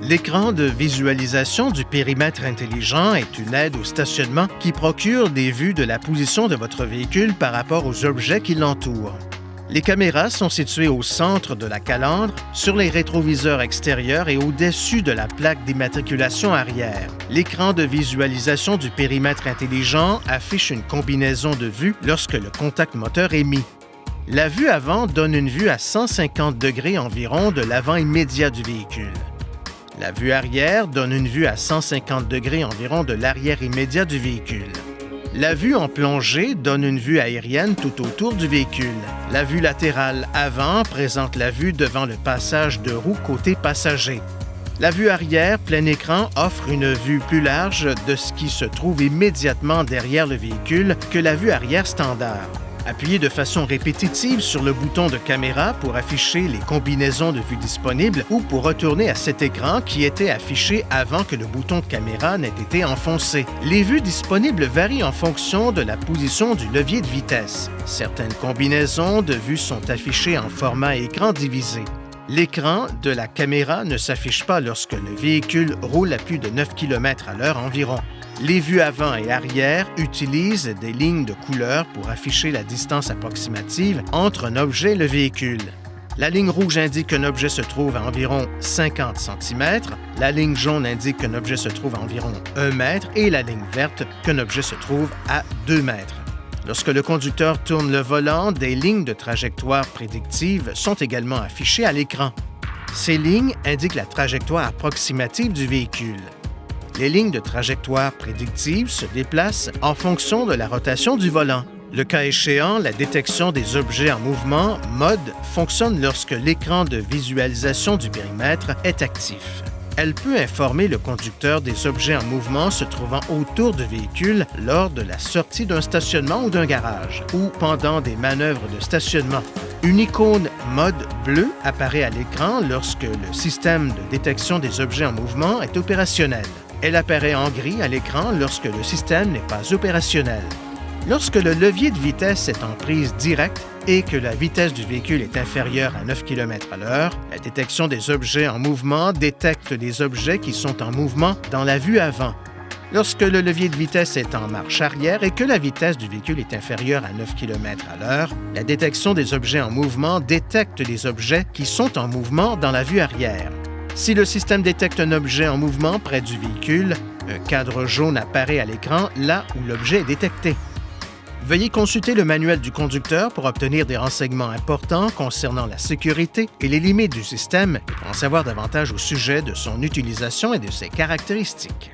L'écran de visualisation du périmètre intelligent est une aide au stationnement qui procure des vues de la position de votre véhicule par rapport aux objets qui l'entourent. Les caméras sont situées au centre de la calandre, sur les rétroviseurs extérieurs et au-dessus de la plaque d'immatriculation arrière. L'écran de visualisation du périmètre intelligent affiche une combinaison de vues lorsque le contact moteur est mis. La vue avant donne une vue à 150 degrés environ de l'avant immédiat du véhicule. La vue arrière donne une vue à 150 degrés environ de l'arrière immédiat du véhicule. La vue en plongée donne une vue aérienne tout autour du véhicule. La vue latérale avant présente la vue devant le passage de roue côté passager. La vue arrière plein écran offre une vue plus large de ce qui se trouve immédiatement derrière le véhicule que la vue arrière standard. Appuyez de façon répétitive sur le bouton de caméra pour afficher les combinaisons de vues disponibles ou pour retourner à cet écran qui était affiché avant que le bouton de caméra n'ait été enfoncé. Les vues disponibles varient en fonction de la position du levier de vitesse. Certaines combinaisons de vues sont affichées en format écran divisé. L'écran de la caméra ne s'affiche pas lorsque le véhicule roule à plus de 9 km/h environ. Les vues avant et arrière utilisent des lignes de couleur pour afficher la distance approximative entre un objet et le véhicule. La ligne rouge indique qu'un objet se trouve à environ 50 cm, la ligne jaune indique qu'un objet se trouve à environ 1 mètre et la ligne verte qu'un objet se trouve à 2 mètres. Lorsque le conducteur tourne le volant, des lignes de trajectoire prédictives sont également affichées à l'écran. Ces lignes indiquent la trajectoire approximative du véhicule. Les lignes de trajectoire prédictive se déplacent en fonction de la rotation du volant. Le cas échéant, la détection des objets en mouvement, mode, fonctionne lorsque l'écran de visualisation du périmètre est actif. Elle peut informer le conducteur des objets en mouvement se trouvant autour du véhicule lors de la sortie d'un stationnement ou d'un garage, ou pendant des manœuvres de stationnement. Une icône mode bleu apparaît à l'écran lorsque le système de détection des objets en mouvement est opérationnel. Elle apparaît en gris à l'écran lorsque le système n'est pas opérationnel. Lorsque le levier de vitesse est en prise directe et que la vitesse du véhicule est inférieure à 9 km/h, la détection des objets en mouvement détecte les objets qui sont en mouvement dans la vue avant. Lorsque le levier de vitesse est en marche arrière et que la vitesse du véhicule est inférieure à 9 km/h, la détection des objets en mouvement détecte les objets qui sont en mouvement dans la vue arrière. Si le système détecte un objet en mouvement près du véhicule, un cadre jaune apparaît à l'écran là où l'objet est détecté. Veuillez consulter le manuel du conducteur pour obtenir des renseignements importants concernant la sécurité et les limites du système et pour en savoir davantage au sujet de son utilisation et de ses caractéristiques.